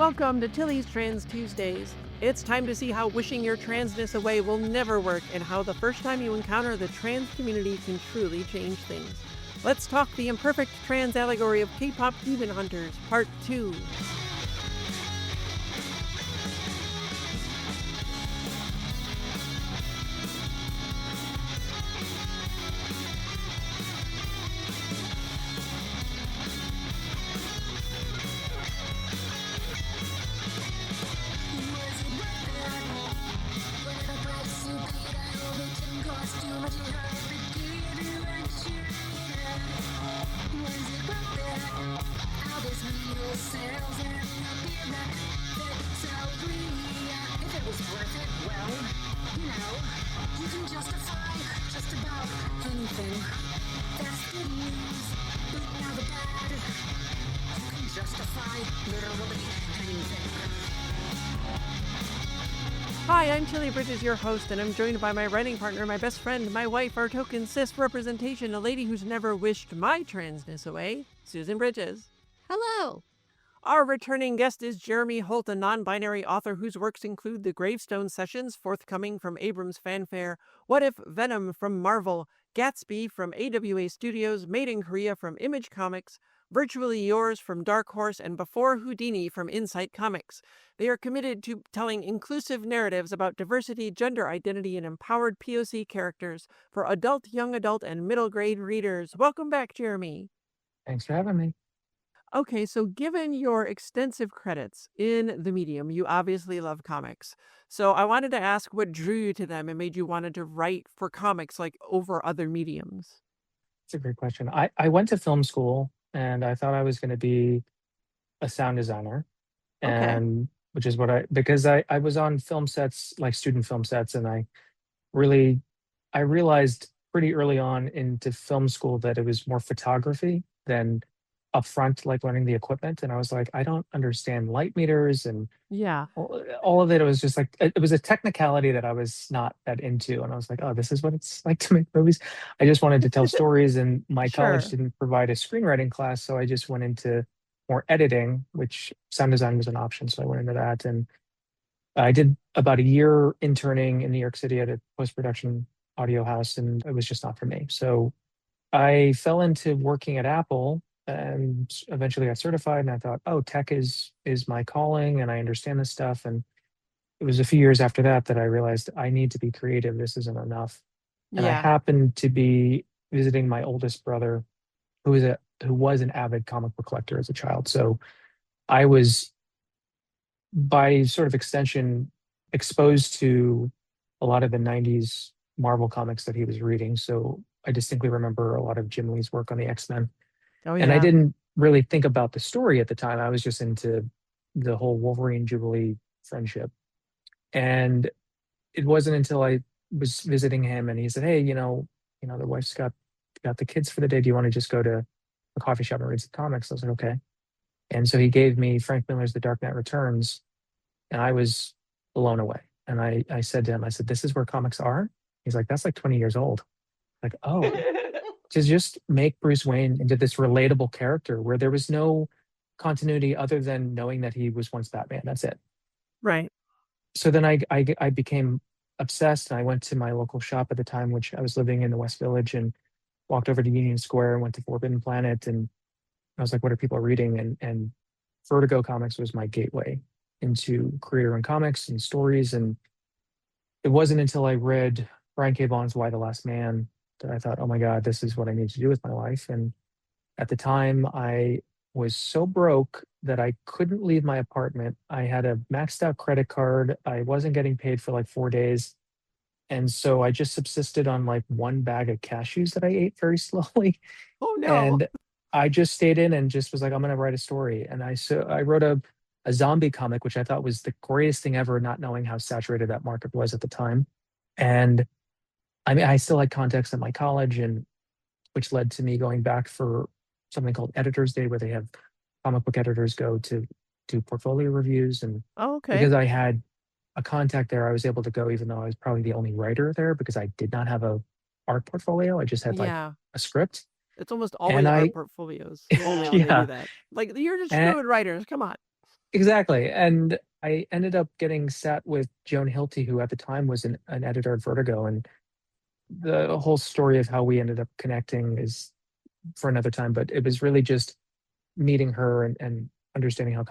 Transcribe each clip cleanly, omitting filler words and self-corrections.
Welcome to Tilly's Trans Tuesdays. It's time to see how wishing your transness away will never work and how the first time you encounter the trans community can truly change things. Let's talk the imperfect trans allegory of K-pop Demon Hunters, Part 2. Hi, I'm Tilly Bridges, your host, and I'm joined by my writing partner, my best friend, my wife, our token cis representation, a lady who's never wished my transness away, Susan Bridges. Hello. Our returning guest is Jeremy Holt, a non-binary author whose works include the Gravestone Sessions, forthcoming from Abrams Fanfare, What If Venom from Marvel, Gatsby from AWA Studios, Made in Korea from Image Comics, Virtually Yours from Dark Horse, and Before Houdini from Insight Comics. They are committed to telling inclusive narratives about diversity, gender identity, and empowered POC characters for adult, young adult, and middle grade readers. Welcome back, Jeremy. Thanks for having me. Okay, so given your extensive credits in the medium, you obviously love comics. So I wanted to ask what drew you to them and made you wanted to write for comics like over other mediums. It's a great question. I went to film school and I thought I was going to be a sound designer. Okay. And which is what because I was on film sets, like student film sets, and I realized pretty early on into film school that it was more photography than upfront, like learning the equipment. And I was like, I don't understand light meters and Yeah. all of it. It was just like, it was a technicality that I was not that into. And I was like, oh, this is what it's like to make movies. I just wanted to tell stories, and my college Sure. didn't provide a screenwriting class. So I just went into more editing, which sound design was an option. So I went into that. And I did about a year interning in New York City at a post-production audio house, and it was just not for me. So I fell into working at Apple and eventually got certified, and I thought, oh, tech is my calling and I understand this stuff. And it was a few years after that that I realized I need to be creative. This isn't enough. And I Yeah. happened to be visiting my oldest brother, who was an avid comic book collector as a child. So I was, by sort of extension, exposed to a lot of the 90s Marvel comics that he was reading. So I distinctly remember a lot of Jim Lee's work on the X-Men. Oh, And I yeah. didn't really think about the story at the time. I was just into the whole Wolverine Jubilee friendship. And it wasn't until I was visiting him and he said, hey, the wife's got the kids for the day. Do you want to just go to a coffee shop and read some comics? I was like, okay. And so he gave me Frank Miller's The Dark Knight Returns, and I was blown away. And I said to him, I said, this is where comics are? He's like, that's like 20 years old. Like, oh, to just make Bruce Wayne into this relatable character where there was no continuity other than knowing that he was once Batman. That's it. Right. So then I became obsessed, and I went to my local shop at the time, which I was living in the West Village, and walked over to Union Square and went to Forbidden Planet. And I was like, what are people reading? And Vertigo Comics was my gateway into creator-owned comics and stories. And it wasn't until I read Brian K. Vaughan's Why the Last Man that I thought, oh my God, this is what I need to do with my life. And at the time, I was so broke that I couldn't leave my apartment. I had a maxed out credit card. I wasn't getting paid for like 4 days. And so I just subsisted on like one bag of cashews that I ate very slowly. Oh, no. And I just stayed in and just was like, I'm going to write a story. And I wrote a zombie comic, which I thought was the greatest thing ever, not knowing how saturated that market was at the time. And I mean, I still had contacts at my college, and which led to me going back for something called Editors Day, where they have comic book editors go to do portfolio reviews. And Oh, okay. because I had a contact there, I was able to go, even though I was probably the only writer there, because I did not have a art portfolio. I just had like Yeah. a script. It's almost always And art I, portfolios only when they yeah, do that. Like, you're just and screwing writers. Come on. exactly. And I ended up getting sat with Joan Hilty, who at the time was an editor at Vertigo. And the whole story of how we ended up connecting is for another time. But it was really just meeting her and understanding how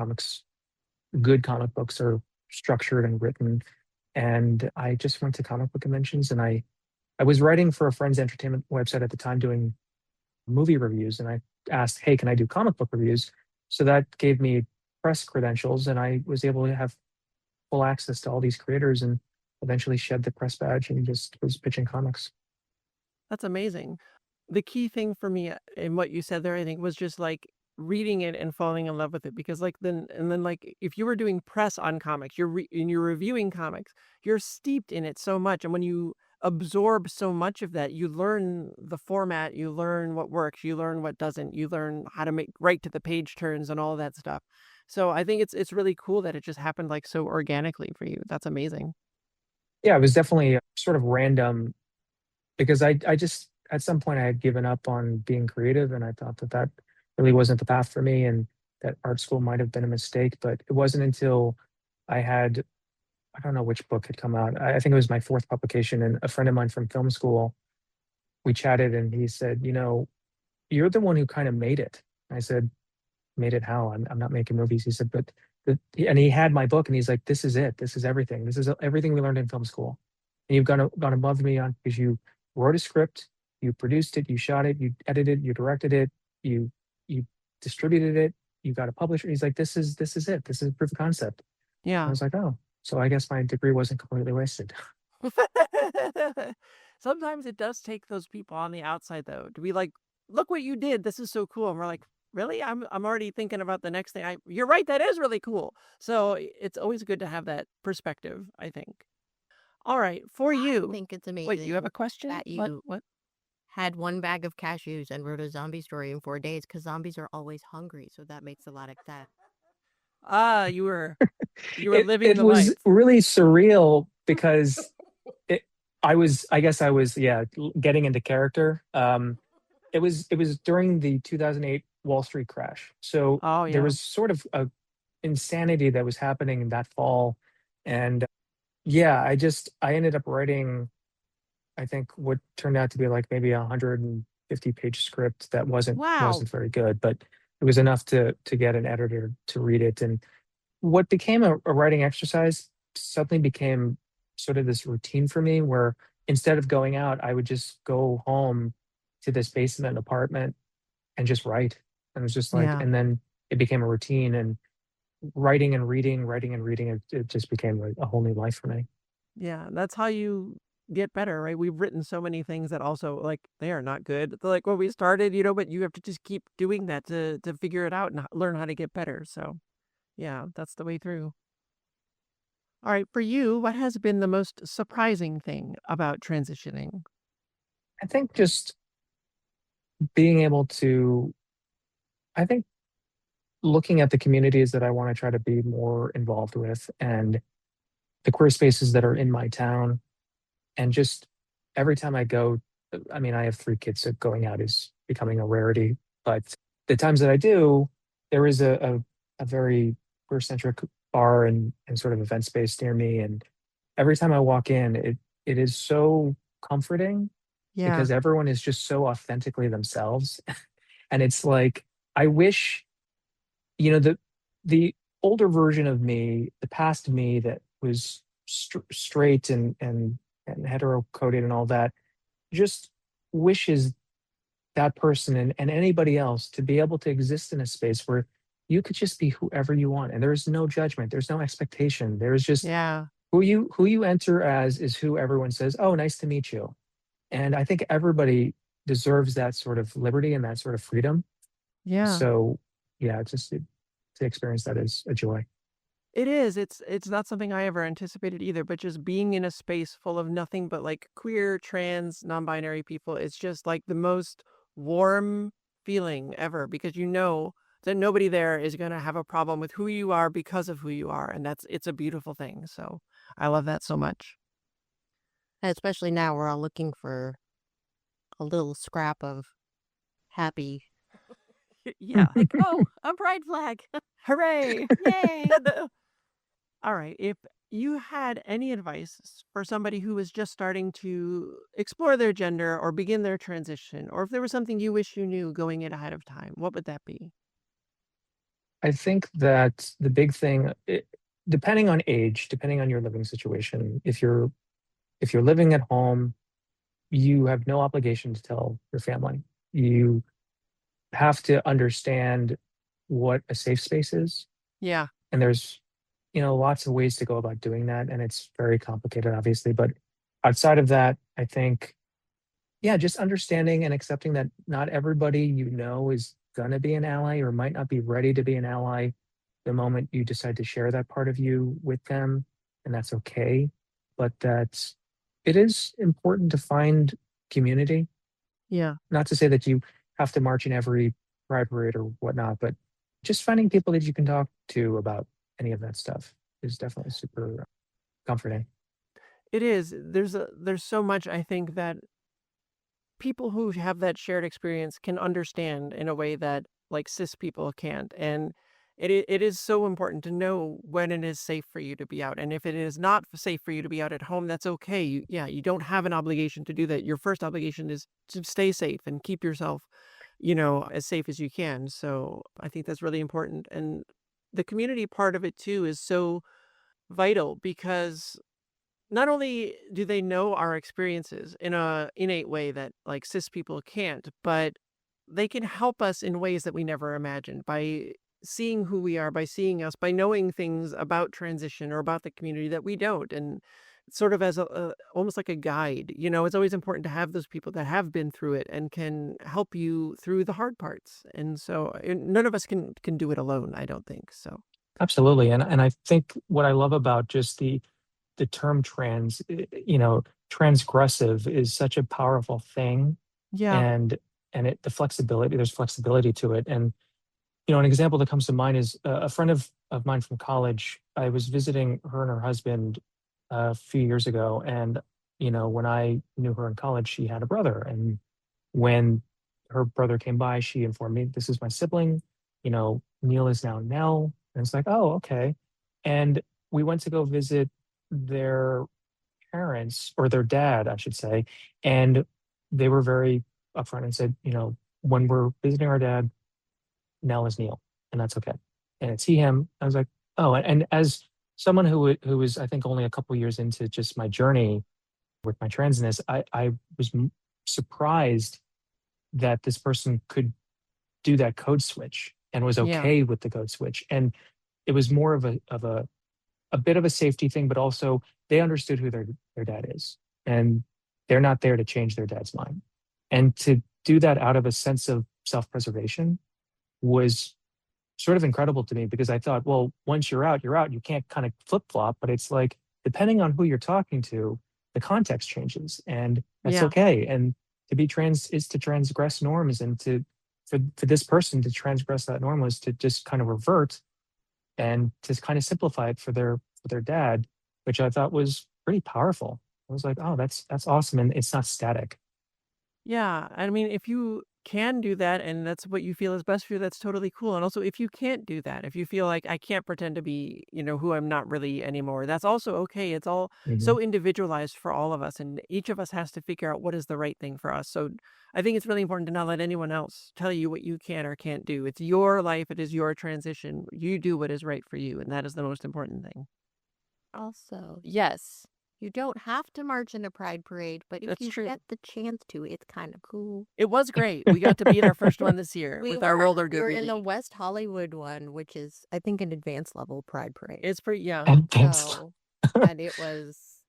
good comic books are structured and written. And I just went to comic book conventions, and I was writing for a friend's entertainment website at the time doing movie reviews. And I asked, hey, can I do comic book reviews? So that gave me press credentials, and I was able to have full access to all these creators and eventually shed the press badge and just was pitching comics. That's amazing. The key thing for me in what you said there, I think, was just like reading it and falling in love with it because like then like if you were doing press on comics, and you're reviewing comics, you're steeped in it so much, and when you absorb so much of that, you learn the format, you learn what works, you learn what doesn't, you learn how to make right to the page turns and all that stuff. So I think it's really cool that it just happened like so organically for you. That's amazing. Yeah, it was definitely sort of random because I just at some point I had given up on being creative, and I thought that that really wasn't the path for me, and that art school might have been a mistake. But it wasn't until I had, I don't know which book had come out. I think it was my fourth publication, and a friend of mine from film school, we chatted, and he said, you're the one who kind of made it. I said, made it how? I'm not making movies. He said, but and he had my book, and he's like, this is it. This is everything. This is everything we learned in film school. And you've gone above me on because you wrote a script, you produced it, you shot it, you edited, you directed it, you distributed it, you got a publisher. He's like, this is it. This is proof of concept. I Yeah. was like, oh, so I guess my degree wasn't completely wasted. Sometimes it does take those people on the outside though to be like, look what you did. This is so cool. And we're like, really? I'm already thinking about the next thing. You're right, that is really cool. So it's always good to have that perspective, I think. All right, for I you. think it's Wait, you have amazing a question? that What? you What? had one bag of cashews and wrote a zombie story in 4 days because zombies are always hungry. So that makes a lot of sense. Ah, you were it living it the was life. really surreal because it I guess I was, yeah, getting into character. It was during the 2008 Wall Street crash. So Oh there yeah. was sort of a insanity that was happening in that fall. And yeah, I ended up writing, I think, what turned out to be like maybe a 150-page script that Wow. wasn't very good, but it was enough to get an editor to read it. And what became a writing exercise suddenly became sort of this routine for me where instead of going out, I would just go home to this basement apartment and just write. And it was just like, Yeah. and then it became a routine, and writing and reading, it just became a whole new life for me. Yeah. That's how you get better, right? We've written so many things that also like they are not good. They're like when we started, but you have to just keep doing that to figure it out and learn how to get better. So yeah, that's the way through. All right, for you, what has been the most surprising thing about transitioning? I think just being able to, I think looking at the communities that I want to try to be more involved with and the queer spaces that are in my town. And just every time I go, I mean, I have three kids, so going out is becoming a rarity. But the times that I do, there is a very queer centric bar and sort of event space near me. And every time I walk in, it is so comforting Yeah. because everyone is just so authentically themselves. And it's like, I wish, the older version of me, the past me that was straight and hetero coded and all that, just wishes that person and anybody else to be able to exist in a space where you could just be whoever you want, and there's no judgment, there's no expectation, there's just Yeah. who you enter as is who everyone says, oh, nice to meet you. And I think everybody deserves that sort of liberty and that sort of freedom. Yeah. So yeah, to experience that is a joy. It is. It's not something I ever anticipated either, but just being in a space full of nothing but like queer, trans, non-binary people, it's just like the most warm feeling ever because you know that nobody there is going to have a problem with who you are because of who you are, and it's a beautiful thing. So, I love that so much. And especially now, we're all looking for a little scrap of happy. Yeah. Like, oh, a pride flag. Hooray. Yay. All right. If you had any advice for somebody who was just starting to explore their gender or begin their transition, or if there was something you wish you knew going in ahead of time, what would that be? I think that the big thing, depending on age, depending on your living situation, if you're living at home, you have no obligation to tell your family. You have to understand what a safe space is, Yeah. and there's lots of ways to go about doing that, and it's very complicated, obviously. But outside of that, I think, yeah, just understanding and accepting that not everybody is gonna be an ally or might not be ready to be an ally the moment you decide to share that part of you with them, and that's okay. But that it is important to find community. Yeah. Not to say that you have to march in every pride parade or whatnot, but just finding people that you can talk to about any of that stuff is definitely super comforting. It is. There's so much I think that people who have that shared experience can understand in a way that like cis people can't. And it is so important to know when it is safe for you to be out. And if it is not safe for you to be out at home, that's okay. You don't have an obligation to do that. Your first obligation is to stay safe and keep yourself, as safe as you can. So I think that's really important. And the community part of it too is so vital because not only do they know our experiences in a innate way that like cis people can't, but they can help us in ways that we never imagined by seeing who we are, by seeing us, by knowing things about transition or about the community that we don't. And sort of as almost like a guide, it's always important to have those people that have been through it and can help you through the hard parts. And so none of us can do it alone, I don't think. So Absolutely. And I think what I love about just the term trans, transgressive is such a powerful thing. yeah. And the flexibility, there's flexibility to it. And an example that comes to mind is a friend of mine from college. I was visiting her and her husband a few years ago. And, when I knew her in college, she had a brother. And when her brother came by, she informed me, this is my sibling. Neil is now Nell. And it's like, oh, okay. And we went to go visit their parents, or their dad, I should say. And they were very upfront and said, when we're visiting our dad, Nell is Neil, and that's okay. And it's he, him. I was like, oh, and as someone who was, I think, only a couple years into just my journey with my transness, I was surprised that this person could do that code switch and was Yeah. okay with the code switch. And it was more of a bit of a safety thing, but also they understood who their dad is, and they're not there to change their dad's mind. And to do that out of a sense of self-preservation was sort of incredible to me, because I thought, well, once you're out, you're out. You can't kind of flip flop. But it's like, depending on who you're talking to, the context changes, and that's Yeah. okay. And to be trans is to transgress norms, and for this person to transgress that norm was to just kind of revert and to kind of simplify it for their dad, which I thought was pretty powerful. I was like, oh, that's awesome, and it's not static. Yeah, I mean, if you can do that and that's what you feel is best for you, that's totally cool. And also, if you can't do that, if you feel like I can't pretend to be, who I'm not really anymore, that's also okay. It's all Mhm. so individualized for all of us, and each of us has to figure out what is the right thing for us. So I think it's really important to not let anyone else tell you what you can or can't do. It's your life, it is your transition. You do what is right for you, and that is the most important thing. Also, yes, you don't have to march in a pride parade, but if That's you true. get the chance to, it's kind of cool. It was great. We got to be in our first one this year with our roller We were in derby. the West Hollywood one, which is, I think, an advanced level pride parade. It's pretty, yeah. And that's So, and it was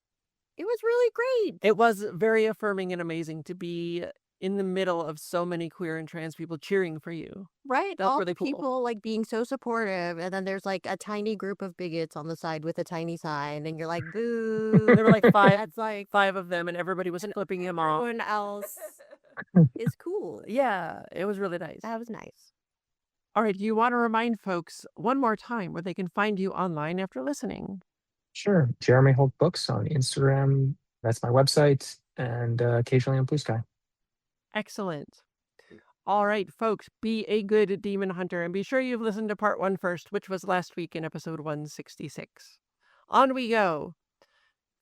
really great. It was very affirming and amazing to be in the middle of so many queer and trans people cheering for you. Right? Felt All really the cool. people like being so supportive, and then there's like a tiny group of bigots on the side with a tiny sign, and you're like, boo. There were like That's like five of them, and everybody was flipping him off. everyone else is cool. Yeah, it was really nice. That was nice. All right, do you want to remind folks one more time where they can find you online after listening? Sure. Jeremy Holt Books on Instagram. That's my website, and occasionally on Blue Sky. Excellent. All right, folks, be a good demon hunter and be sure you've listened to part 1 first, which was last week in episode 166. On we go.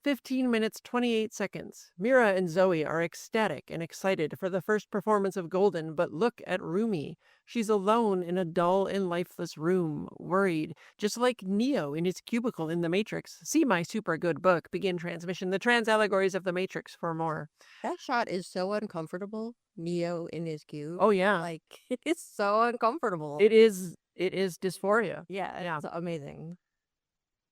15 minutes, 28 seconds. Mira and Zoe are ecstatic and excited for the first performance of Golden, but look at Rumi. She's alone in a dull and lifeless room, worried, just like Neo in his cubicle in The Matrix. See my super good book, Begin Transmission, The Trans Allegories of the Matrix, for more. That shot is so uncomfortable. Neo in his cube. Oh, yeah. Like, it's so uncomfortable. It is dysphoria. Yeah, it's amazing.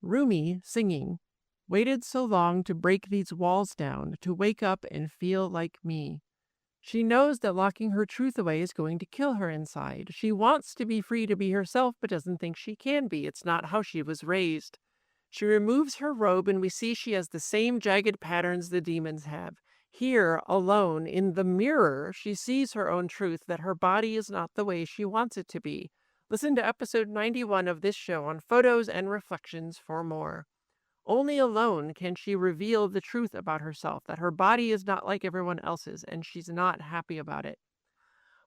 Rumi, singing, waited so long to break these walls down, to wake up and feel like me. She knows that locking her truth away is going to kill her inside. She wants to be free to be herself, but doesn't think she can be. It's not how she was raised. She removes her robe, and we see she has the same jagged patterns the demons have. Here, alone, in the mirror, she sees her own truth, that her body is not the way she wants it to be. Listen to episode 91 of this show on photos and reflections for more. Only alone can she reveal the truth about herself, that her body is not like everyone else's, and she's not happy about it.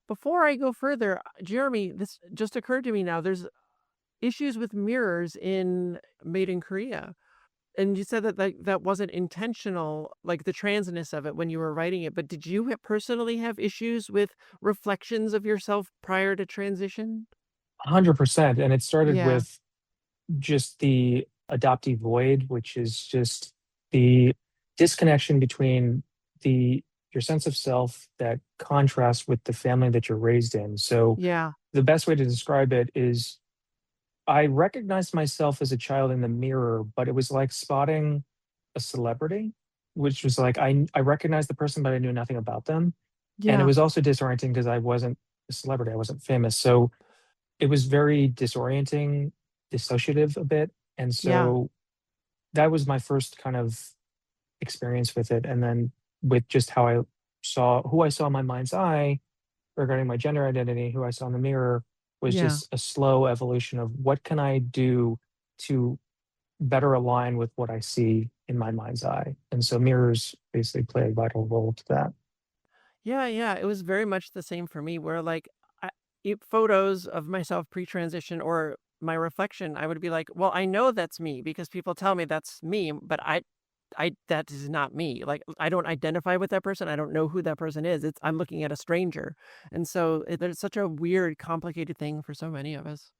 Before I go further, Jeremy, this just occurred to me now, there's issues with mirrors in Made in Korea. And you said that that wasn't intentional, like the transness of it when you were writing it, but did you personally have issues with reflections of yourself prior to transition? 100%. And it started Yeah. with just the adoptee void, which is just the disconnection between your sense of self that contrasts with the family that you're raised in. So Yeah. the best way to describe it is I recognized myself as a child in the mirror, but it was like spotting a celebrity, which was like I recognized the person, but I knew nothing about them. And it Yeah. was also disorienting because I wasn't a celebrity, I wasn't famous. So it was very disorienting, dissociative a bit. And Yeah. so that was my first kind of experience with it. And then with just how I saw who I saw in my mind's eye regarding my gender identity, who I saw in the mirror was Yeah. just a slow evolution of what can I do to better align with what I see in my mind's eye. And so mirrors basically play a vital role to that. Yeah, it was very much the same for me, where like photos of myself pre-transition or my reflection, I would be like, well, I know that's me because people tell me that's me, but that is not me. Like, I don't identify with that person. I don't know who that person is. I'm looking at a stranger. And so there's such a weird, complicated thing for so many of us.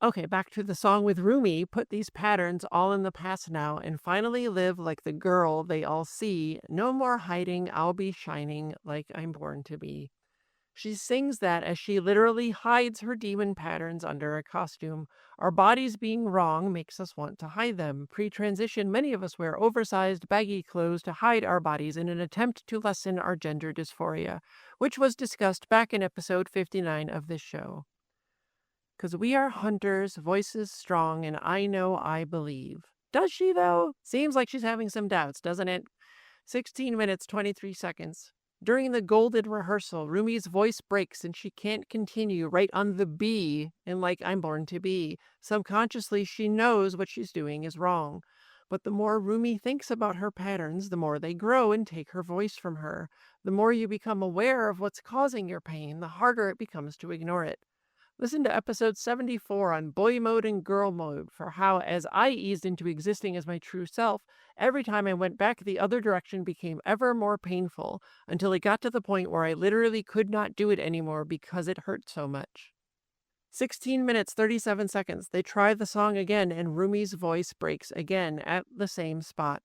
Okay, back to the song with Rumi. Put these patterns all in the past now and finally live like the girl they all see. No more hiding. I'll be shining like I'm born to be. She sings that as she literally hides her demon patterns under a costume. Our bodies being wrong makes us want to hide them. Pre-transition, many of us wear oversized, baggy clothes to hide our bodies in an attempt to lessen our gender dysphoria, which was discussed back in episode 59 of this show. Because we are hunters, voices strong, and I know I believe. Does she, though? Seems like she's having some doubts, doesn't it? 16 minutes, 23 seconds. During the golden rehearsal, Rumi's voice breaks and she can't continue right on the B in Like I'm Born to Be. Subconsciously, she knows what she's doing is wrong. But the more Rumi thinks about her patterns, the more they grow and take her voice from her. The more you become aware of what's causing your pain, the harder it becomes to ignore it. Listen to episode 74 on Boymode and Girlmode for how, as I eased into existing as my true self, every time I went back the other direction became ever more painful until it got to the point where I literally could not do it anymore because it hurt so much. 16 minutes, 37 seconds. They try the song again and Rumi's voice breaks again at the same spot.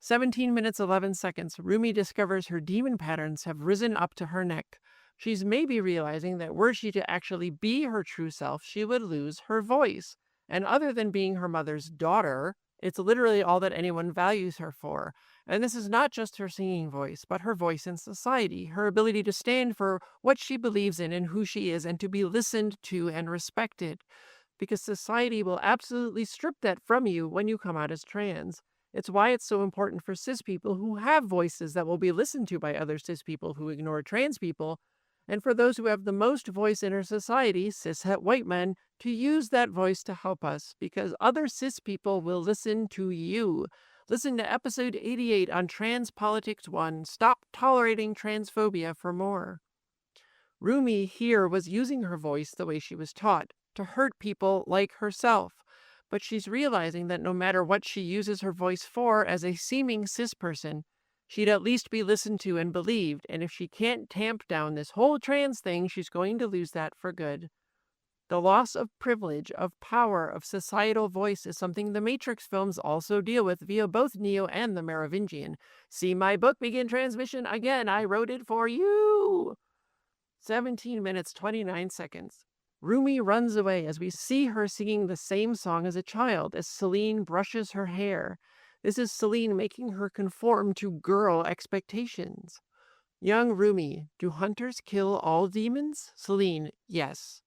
17 minutes, 11 seconds. Rumi discovers her demon patterns have risen up to her neck. She's maybe realizing that were she to actually be her true self, she would lose her voice. And other than being her mother's daughter, it's literally all that anyone values her for. And this is not just her singing voice, but her voice in society, her ability to stand for what she believes in and who she is, and to be listened to and respected. Because society will absolutely strip that from you when you come out as trans. It's why it's so important for cis people who have voices that will be listened to by other cis people who ignore trans people, and for those who have the most voice in our society, cishet white men, to use that voice to help us, because other cis people will listen to you. Listen to episode 88 on Trans Politics 1, Stop Tolerating Transphobia for more. Rumi here was using her voice the way she was taught, to hurt people like herself. But she's realizing that no matter what she uses her voice for as a seeming cis person, she'd at least be listened to and believed, and if she can't tamp down this whole trans thing, she's going to lose that for good. The loss of privilege, of power, of societal voice is something the Matrix films also deal with via both Neo and the Merovingian. See my book Begin Transmission again, I wrote it for you! 17 minutes, 29 seconds. Rumi runs away as we see her singing the same song as a child as Celine brushes her hair. This is Celine making her conform to girl expectations. Young Rumi, do hunters kill all demons? Celine, yes.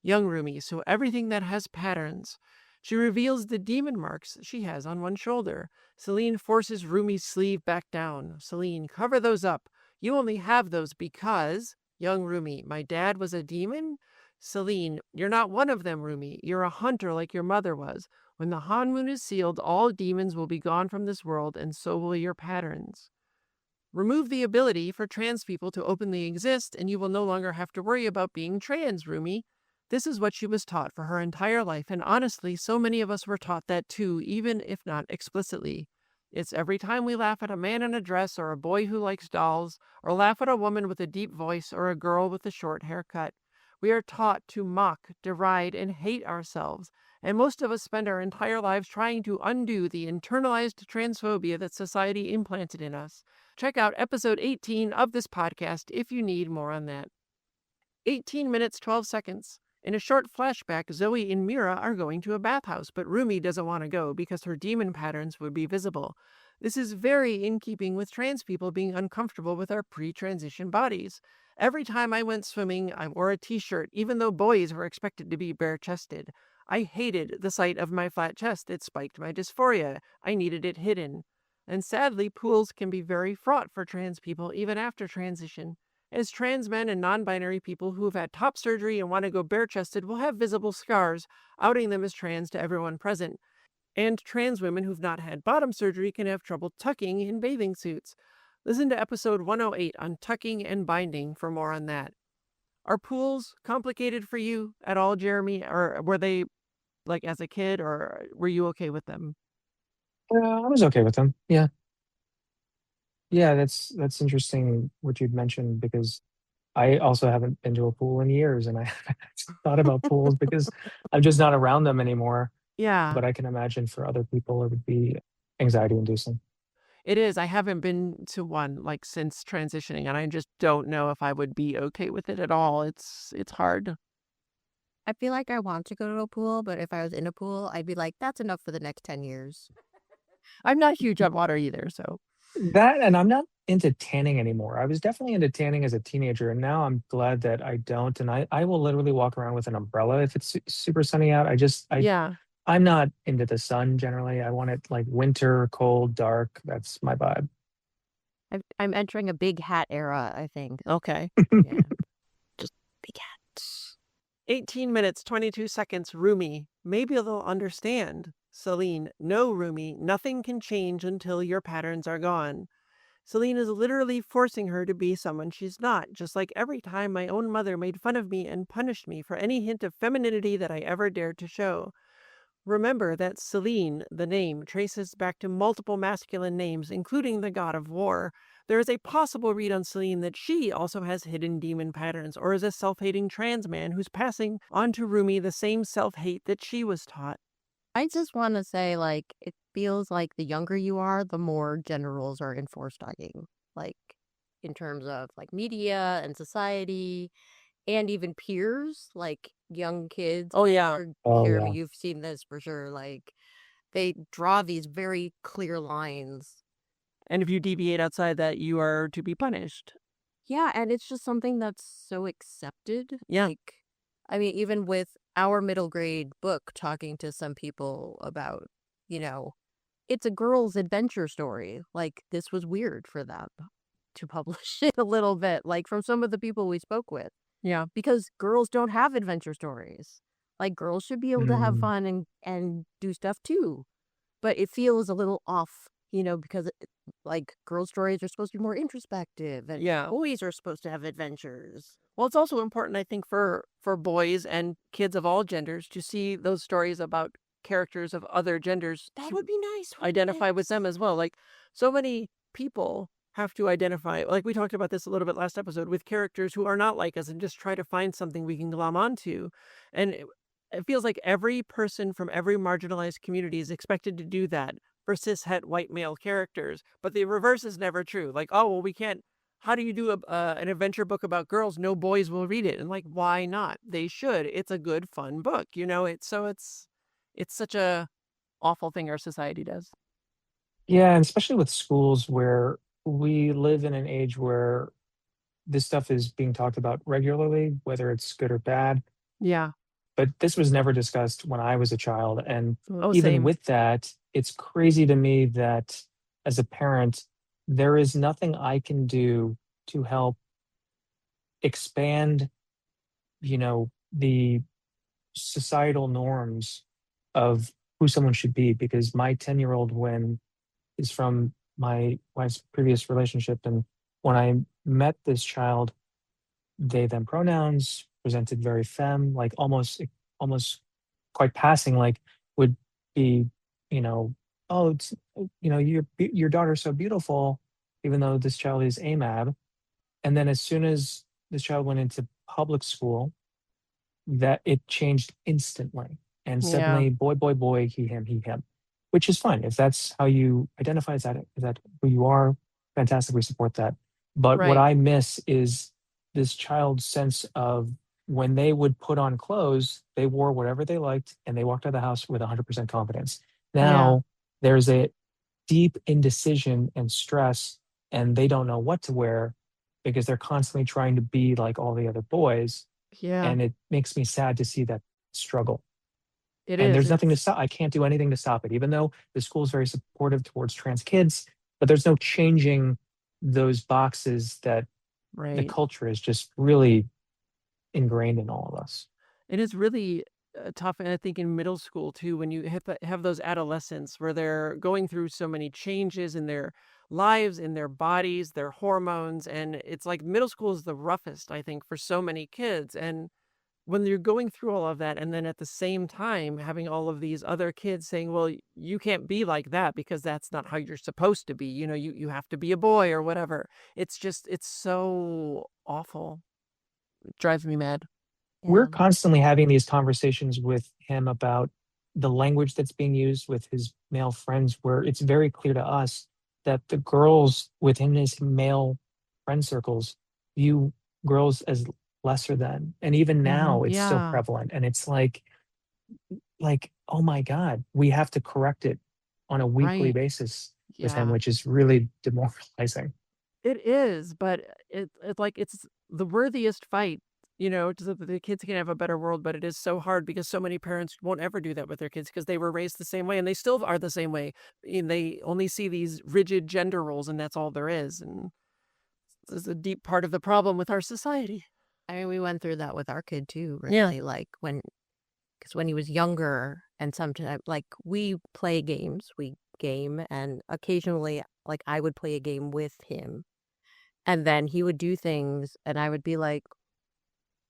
Young Rumi, so everything that has patterns. She reveals the demon marks she has on one shoulder. Celine forces Rumi's sleeve back down. Celine, cover those up. You only have those because... Young Rumi, my dad was a demon? Celine, you're not one of them, Rumi. You're a hunter like your mother was. When the Han moon is sealed, all demons will be gone from this world, and so will your patterns. Remove the ability for trans people to openly exist, and you will no longer have to worry about being trans, Rumi. This is what she was taught for her entire life, and honestly, so many of us were taught that too, even if not explicitly. It's every time we laugh at a man in a dress or a boy who likes dolls, or laugh at a woman with a deep voice or a girl with a short haircut. We are taught to mock, deride, and hate ourselves, and most of us spend our entire lives trying to undo the internalized transphobia that society implanted in us. Check out episode 18 of this podcast if you need more on that. 18 minutes, 12 seconds. In a short flashback, Zoe and Mira are going to a bathhouse, but Rumi doesn't want to go because her demon patterns would be visible. This is very in keeping with trans people being uncomfortable with our pre-transition bodies. Every time I went swimming, I wore a t-shirt, even though boys were expected to be bare-chested. I hated the sight of my flat chest. It spiked my dysphoria. I needed it hidden. And sadly, pools can be very fraught for trans people even after transition. As trans men and non-binary people who have had top surgery and want to go bare-chested will have visible scars, outing them as trans to everyone present. And trans women who've not had bottom surgery can have trouble tucking in bathing suits. Listen to episode 108 on tucking and binding for more on that. Are pools complicated for you at all, Jeremy? Or were they, like, as a kid, or were you okay with them? I was okay with them. Yeah. Yeah, that's interesting what you'd mentioned because I also haven't been to a pool in years and I haven't thought about pools because I'm just not around them anymore. Yeah, But I can imagine for other people it would be anxiety inducing. it is. I haven't been to one, like, since transitioning, and I just don't know if I would be okay with it at all. It's hard. I feel like I want to go to a pool, but if I was in a pool, I'd be like, that's enough for the next 10 years. I'm not huge on water either, so. That and I'm not into tanning anymore. I was definitely into tanning as a teenager, and now I'm glad that I don't. And I will literally walk around with an umbrella if it's super sunny out. Yeah. I'm not into the sun generally. I want it like winter, cold, dark. That's my vibe. I'm entering a big hat era, I think. Okay. Yeah. Just big hats. 18 minutes, 22 seconds, Rumi. Maybe they'll understand. Celine, no, Rumi, nothing can change until your patterns are gone. Celine is literally forcing her to be someone she's not, just like every time my own mother made fun of me and punished me for any hint of femininity that I ever dared to show. Remember that Celine, the name, traces back to multiple masculine names, including the god of war. There is a possible read on Celine that she also has hidden demon patterns, or is a self-hating trans man who's passing on to Rumi the same self-hate that she was taught. I just want to say, like, it feels like the younger you are, the more gender roles are enforced on you. Like, in terms of, like, media and society and even peers, like, young kids. Oh, yeah. Or Oh, Jeremy, yeah. you've seen this for sure. Like, they draw these very clear lines. And if you deviate outside that, you are to be punished. Yeah, and it's just something that's so accepted. Yeah. Like, I mean, even with our middle grade book talking to some people about, it's a girl's adventure story. Like, this was weird for them to publish it a little bit, like from some of the people we spoke with. Yeah. Because girls don't have adventure stories. Like, girls should be able to have Mm. fun and do stuff too. But it feels a little off, because like girl stories are supposed to be more introspective and Yeah. boys are supposed to have adventures. Well, it's also important, I think, for boys and kids of all genders to see those stories about characters of other genders That to would be nice. identify with them as well. Like, so many people have to identify, like we talked about this a little bit last episode, with characters who are not like us and just try to find something we can glom onto. And it feels like every person from every marginalized community is expected to do that for cis-het white male characters. But the reverse is never true. Like, oh, well, we can't. How do you do an adventure book about girls? No boys will read it. And like, why not? They should. It's a good, fun book. It's such a awful thing our society does. Yeah, and especially with schools where we live in an age where this stuff is being talked about regularly, whether it's good or bad. Yeah. But this was never discussed when I was a child. And Oh, even same. with that, it's crazy to me that as a parent, there is nothing I can do to help expand, the societal norms of who someone should be. Because my 10-year-old Win is from my wife's previous relationship. And when I met this child, they them pronouns, presented very femme, like almost quite passing, like would be, oh, it's, your daughter's so beautiful, even though this child is AMAB. And then as soon as this child went into public school, that it changed instantly. And Yeah. suddenly, boy, boy, boy, he, him, which is fine. If that's how you identify, is that who you are, fantastic. We support that. But what Right. I miss is this child's sense of when they would put on clothes, they wore whatever they liked and they walked out of the house with 100% confidence. Yeah. Now there's a deep indecision and stress, and they don't know what to wear because they're constantly trying to be like all the other boys, Yeah. and it makes me sad to see that struggle. It And is. there's nothing to stop. I can't do anything to stop it, even though the school is very supportive towards trans kids. But there's no changing those boxes that the Right. culture is just really ingrained in all of us. It is really tough, and I think in middle school too, when you have those adolescents where they're going through so many changes in their lives, in their bodies, their hormones, and it's like middle school is the roughest, I think, for so many kids. And when you're going through all of that, and then at the same time having all of these other kids saying, "Well, you can't be like that because that's not how you're supposed to be. You have to be a boy or whatever." It's so awful. It drives me mad. We're Yeah. constantly having these conversations with him about the language that's being used with his male friends, where it's very clear to us that the girls within his male friend circles view girls as lesser than. And even now it's so Yeah. prevalent. And it's like, oh my God, we have to correct it on a weekly Right. basis with him, Yeah. which is really demoralizing. It is, but it's like it's the worthiest fight, so that the kids can have a better world, but it is so hard because so many parents won't ever do that with their kids because they were raised the same way and they still are the same way. And they only see these rigid gender roles and that's all there is. And this is a deep part of the problem with our society. I mean, we went through that with our kid too, Yeah. really. Like because when he was younger, and sometimes, like, we play games, we game, and occasionally, like, I would play a game with him, and then he would do things, and I would be like,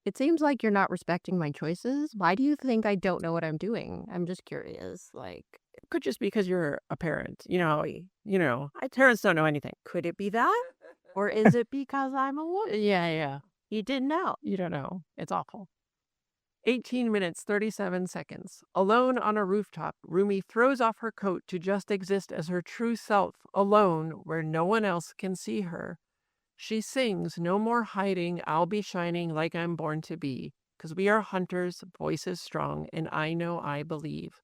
it seems like you're not respecting my choices. Why do you think I don't know what I'm doing? I'm just curious. Like, It could just be because you're a parent. Parents don't know anything. could it be that? Or is it because I'm a woman? Yeah, yeah. He didn't know. You don't know. It's awful. 18 minutes, 37 seconds. Alone on a rooftop, Rumi throws off her coat to just exist as her true self, alone where no one else can see her. She sings, "No more hiding, I'll be shining like I'm born to be. 'Cause we are hunters, voices strong, and I know I believe."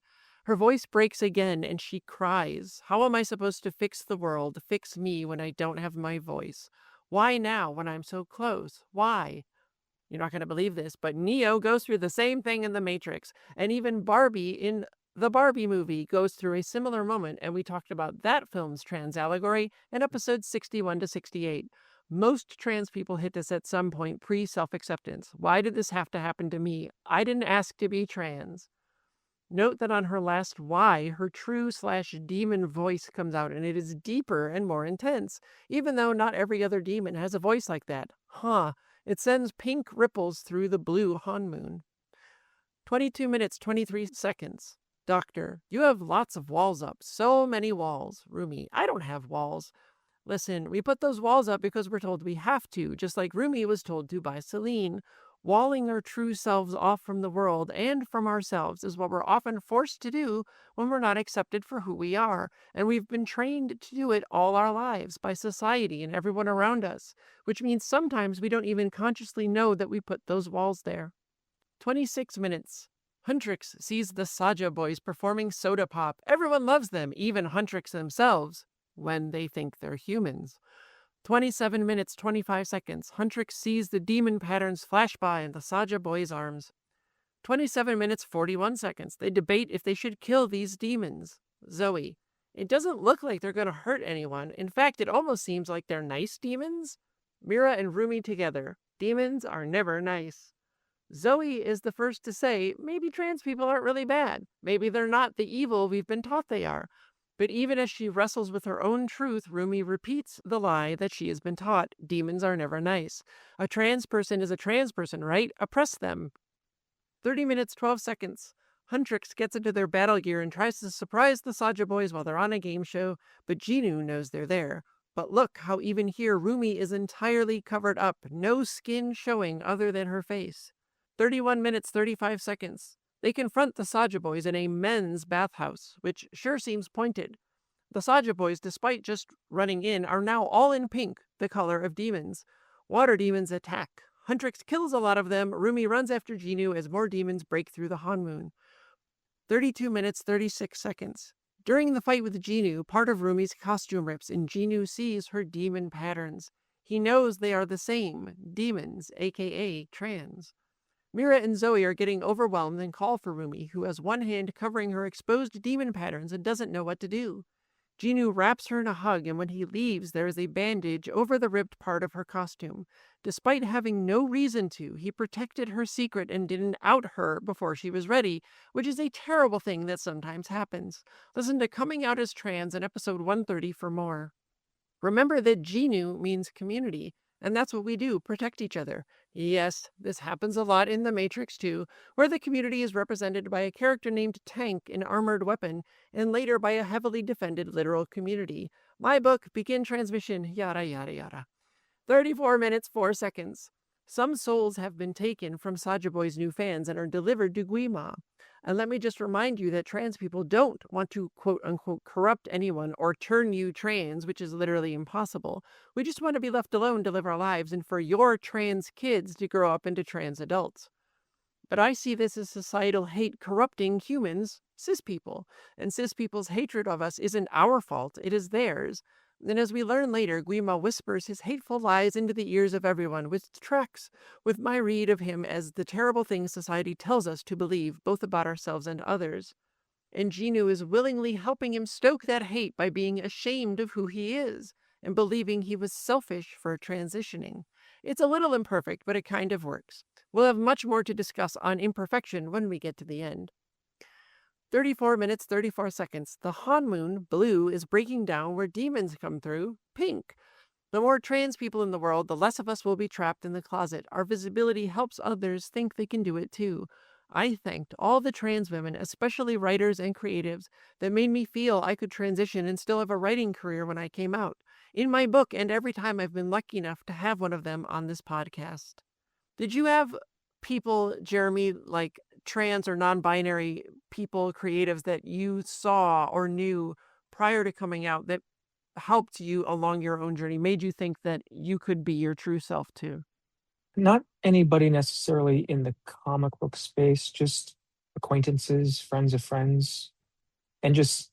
Her voice breaks again and she cries. How am I supposed to fix the world, fix me when I don't have my voice? Why now when I'm so close? Why? You're not going to believe this, but Neo goes through the same thing in The Matrix. And even Barbie in the Barbie movie goes through a similar moment. And we talked about that film's trans allegory in episodes 61 to 68. Most trans people hit this at some point pre self acceptance. Why did this have to happen to me? I didn't ask to be trans. Note that on her last Y, her true/demon voice comes out, and it is deeper and more intense, even though not every other demon has a voice like that. Huh. It sends pink ripples through the blue Hanmoon. 22 minutes, 23 seconds. Doctor, you have lots of walls up. So many walls. Rumi, I don't have walls. Listen, we put those walls up because we're told we have to, just like Rumi was told to by Celine. Walling our true selves off from the world and from ourselves is what we're often forced to do when we're not accepted for who we are, and we've been trained to do it all our lives by society and everyone around us, which means sometimes we don't even consciously know that we put those walls there. 26 minutes. Huntrix sees the Saja boys performing soda pop. Everyone loves them, even Huntrix themselves, when they think they're humans. 27 minutes, 25 seconds. Huntrix sees the demon patterns flash by in the Saja boys' arms. 27 minutes, 41 seconds. They debate if they should kill these demons. Zoe, it doesn't look like they're going to hurt anyone. In fact, it almost seems like they're nice demons. Mira and Rumi together. Demons are never nice. Zoe is the first to say, maybe trans people aren't really bad. Maybe they're not the evil we've been taught they are. But even as she wrestles with her own truth, Rumi repeats the lie that she has been taught. Demons are never nice. A trans person is a trans person, right? Oppress them. 30 minutes, 12 seconds. Huntrix gets into their battle gear and tries to surprise the Saja boys while they're on a game show, but Jinu knows they're there. But look how even here Rumi is entirely covered up, no skin showing other than her face. 31 minutes, 35 seconds. They confront the Saja boys in a men's bathhouse, which sure seems pointed. The Saja boys, despite just running in, are now all in pink, the color of demons. Water demons attack. Huntrix kills a lot of them. Rumi runs after Jinu as more demons break through the Hanmoon. 32 minutes, 36 seconds. During the fight with Jinu, part of Rumi's costume rips and Jinu sees her demon patterns. He knows they are the same, demons, aka trans. Mira and Zoe are getting overwhelmed and call for Rumi, who has one hand covering her exposed demon patterns and doesn't know what to do. Jinu wraps her in a hug, and when he leaves, there is a bandage over the ripped part of her costume. Despite having no reason to, he protected her secret and didn't out her before she was ready, which is a terrible thing that sometimes happens. Listen to Coming Out as Trans in episode 130 for more. Remember that Jinu means community, and that's what we do, protect each other. Yes, this happens a lot in The Matrix too, where the community is represented by a character named Tank, an armored weapon, and later by a heavily defended literal community. My book, begin transmission, yada yada yada. 34 minutes, 4 seconds. Some souls have been taken from Saja Boy's new fans and are delivered to Guima. And let me just remind you that trans people don't want to quote-unquote corrupt anyone or turn you trans, which is literally impossible. We just want to be left alone to live our lives and for your trans kids to grow up into trans adults. But I see this as societal hate corrupting humans, cis people. And cis people's hatred of us isn't our fault, it is theirs. And as we learn later, Guima whispers his hateful lies into the ears of everyone, which tracks with my read of him as the terrible things society tells us to believe, both about ourselves and others. And Jinu is willingly helping him stoke that hate by being ashamed of who he is and believing he was selfish for transitioning. It's a little imperfect, but it kind of works. We'll have much more to discuss on imperfection when we get to the end. 34 minutes, 34 seconds. The Hanmoon, blue, is breaking down where demons come through, pink. The more trans people in the world, the less of us will be trapped in the closet. Our visibility helps others think they can do it too. I thanked all the trans women, especially writers and creatives, that made me feel I could transition and still have a writing career when I came out. In my book, and every time I've been lucky enough to have one of them on this podcast. Did you have people, Jeremy, like trans or non-binary people, creatives that you saw or knew prior to coming out that helped you along your own journey, made you think that you could be your true self too? Not anybody necessarily in the comic book space, just acquaintances, friends of friends, and just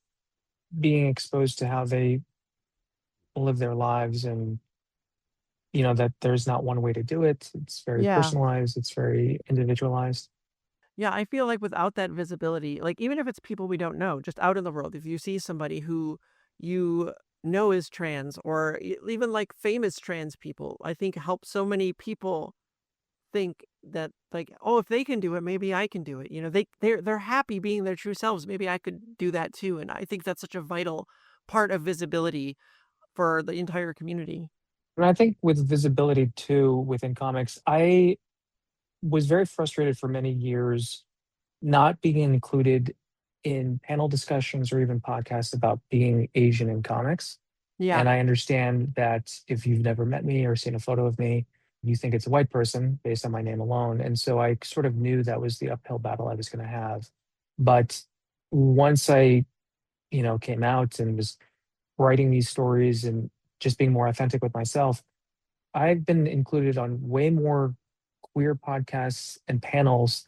being exposed to how they live their lives, and that there's not one way to do it. It's very Yeah. personalized, it's very individualized. Yeah, I feel like without that visibility, like even if it's people we don't know, just out in the world, if you see somebody who you know is trans or even like famous trans people, I think help so many people think that like, oh, if they can do it, maybe I can do it. You know, they're happy being their true selves. Maybe I could do that too. And I think that's such a vital part of visibility for the entire community. And I think with visibility too within comics, I was very frustrated for many years not being included in panel discussions or even podcasts about being Asian in comics. Yeah. And I understand that if you've never met me or seen a photo of me, you think it's a white person based on my name alone. And so I sort of knew that was the uphill battle I was going to have. But once I, came out and was writing these stories and just being more authentic with myself, I've been included on way more queer podcasts and panels,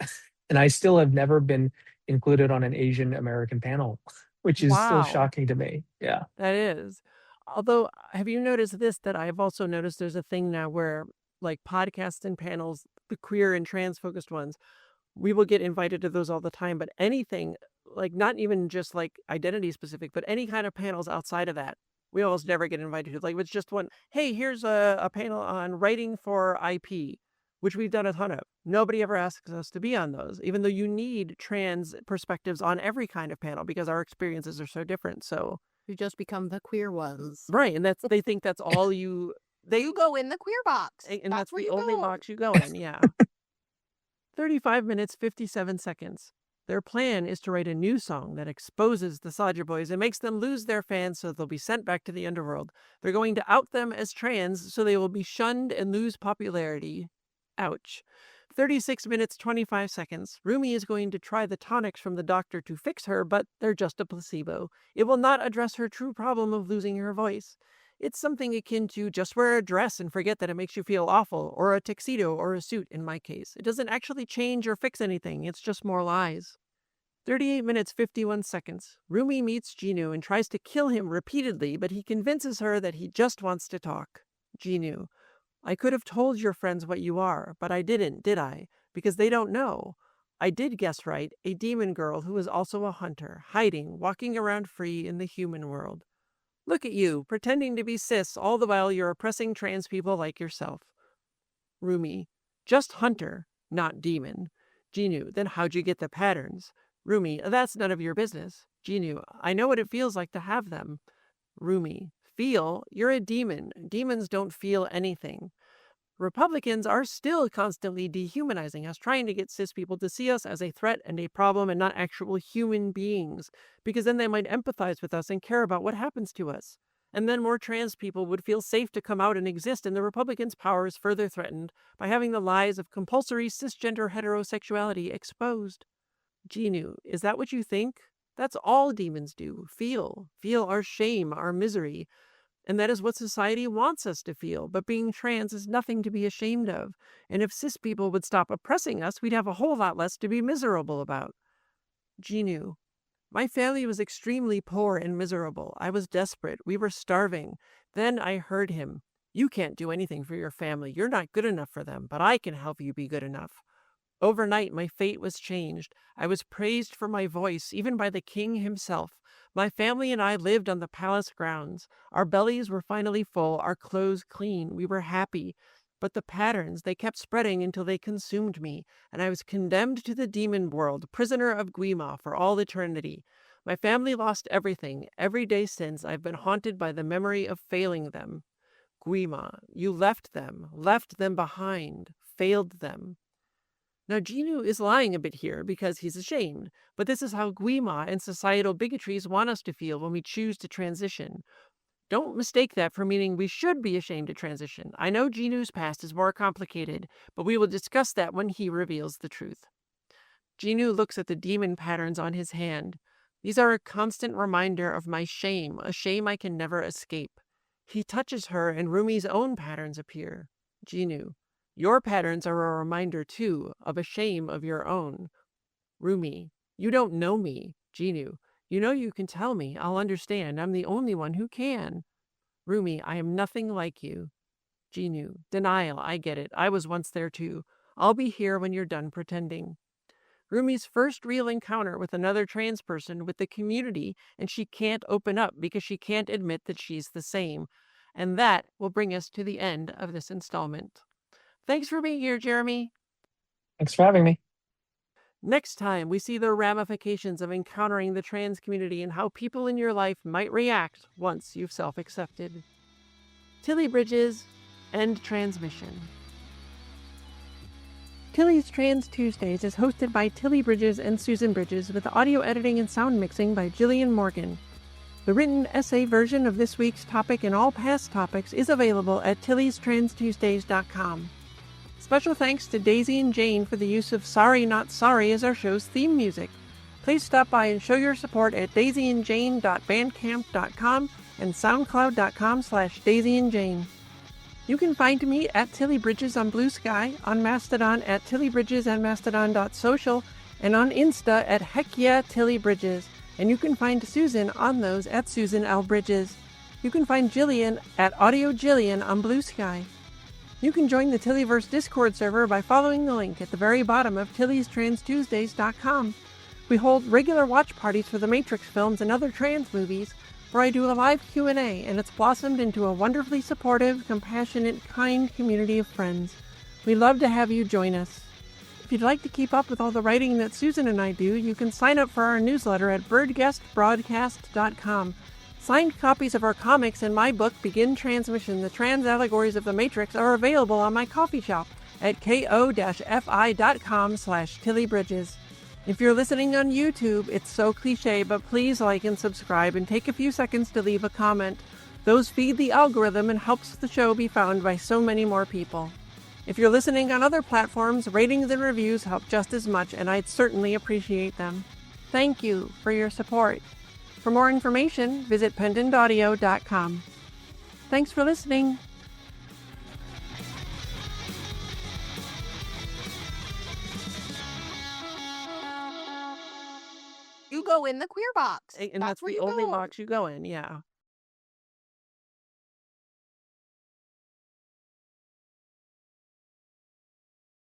and I still have never been included on an Asian American panel, which is still Wow. shocking to me. Yeah. That is. Although, have you noticed this? That I've also noticed there's a thing now where, like, podcasts and panels, the queer and trans focused ones, we will get invited to those all the time. But anything, like, not even just like identity specific, but any kind of panels outside of that, we almost never get invited to. Like, it's just one, hey, here's a panel on writing for IP, which we've done a ton of. Nobody ever asks us to be on those, even though you need trans perspectives on every kind of panel because our experiences are so different. So, We just become the queer ones. right, and they think that's all you You go in the queer box. and that's where the you only go. box you go in, yeah. 35 minutes, 57 seconds. Their plan is to write a new song that exposes the Soldier Boys and makes them lose their fans so they'll be sent back to the underworld. They're going to out them as trans so they will be shunned and lose popularity. Ouch. 36 minutes, 25 seconds. Rumi is going to try the tonics from the doctor to fix her, but they're just a placebo. It will not address her true problem of losing her voice. It's something akin to just wear a dress and forget that it makes you feel awful, or a tuxedo or a suit in my case. It doesn't actually change or fix anything, it's just more lies. 38 minutes, 51 seconds. Rumi meets Jinu and tries to kill him repeatedly, but he convinces her that he just wants to talk. Jinu: I could have told your friends what you are, but I didn't, did I? Because they don't know. I did guess right, a demon girl who is also a hunter, hiding, walking around free in the human world. Look at you, pretending to be cis all the while you're oppressing trans people like yourself. Rumi: just hunter, not demon. Jinu: then how'd you get the patterns? Rumi: that's none of your business. Jinu: I know what it feels like to have them. Rumi: feel? You're a demon. Demons don't feel anything. Republicans are still constantly dehumanizing us, trying to get cis people to see us as a threat and a problem and not actual human beings, because then they might empathize with us and care about what happens to us. And then more trans people would feel safe to come out and exist, and the Republicans' power is further threatened by having the lies of compulsory cisgender heterosexuality exposed. Jinu: is that what you think? That's all demons do. Feel our shame, our misery. And that is what society wants us to feel. But being trans is nothing to be ashamed of. And if cis people would stop oppressing us, we'd have a whole lot less to be miserable about. Jinu: my family was extremely poor and miserable. I was desperate. We were starving. Then I heard him. You can't do anything for your family. You're not good enough for them, but I can help you be good enough. Overnight, my fate was changed. I was praised for my voice, even by the king himself. My family and I lived on the palace grounds. Our bellies were finally full, our clothes clean. We were happy. But the patterns, they kept spreading until they consumed me, and I was condemned to the demon world, prisoner of Guima for all eternity. My family lost everything. Every day since, I've been haunted by the memory of failing them. Guima, you left them behind, failed them. Now, Jinu is lying a bit here because he's ashamed, but this is how Guima and societal bigotries want us to feel when we choose to transition. Don't mistake that for meaning we should be ashamed to transition. I know Jinu's past is more complicated, but we will discuss that when he reveals the truth. Jinu looks at the demon patterns on his hand. These are a constant reminder of my shame, a shame I can never escape. He touches her and Rumi's own patterns appear. Jinu: your patterns are a reminder, too, of a shame of your own. Rumi: you don't know me. Jinu: you know you can tell me. I'll understand. I'm the only one who can. Rumi: I am nothing like you. Jinu: denial. I get it. I was once there, too. I'll be here when you're done pretending. Rumi's first real encounter with another trans person, with the community, and she can't open up because she can't admit that she's the same. And that will bring us to the end of this installment. Thanks for being here, Jeremy. Thanks for having me. Next time, we see the ramifications of encountering the trans community and how people in your life might react once you've self-accepted. Tilly Bridges, end transmission. Tilly's Trans Tuesdays is hosted by Tilly Bridges and Susan Bridges, with audio editing and sound mixing by Jillian Morgan. The written essay version of this week's topic and all past topics is available at tillystranstuesdays.com. Special thanks to Daisy and Jane for the use of Sorry Not Sorry as our show's theme music. Please stop by and show your support at daisyandjane.bandcamp.com and soundcloud.com/daisyandjane. You can find me at Tilly Bridges on Blue Sky, on Mastodon at Tilly Bridges and Mastodon.social, and on Insta at Heck Yeah Tilly Bridges. And you can find Susan on those at Susan L. Bridges. You can find Jillian at Audio Jillian on Blue Sky. You can join the Tillyverse Discord server by following the link at the very bottom of TillysTransTuesdays.com. We hold regular watch parties for the Matrix films and other trans movies, where I do a live Q&A, and it's blossomed into a wonderfully supportive, compassionate, kind community of friends. We'd love to have you join us. If you'd like to keep up with all the writing that Susan and I do, you can sign up for our newsletter at birdguestbroadcast.com. Signed copies of our comics and my book, Begin Transmission, The Trans Allegories of the Matrix, are available on my coffee shop at ko-fi.com/tillybridges. If you're listening on YouTube, it's so cliche, but please like and subscribe and take a few seconds to leave a comment. Those feed the algorithm and helps the show be found by so many more people. If you're listening on other platforms, ratings and reviews help just as much, and I'd certainly appreciate them. Thank you for your support. For more information, visit pendantaudio.com. Thanks for listening. You go in the queer box. And that's where the you only go. box you go in, yeah.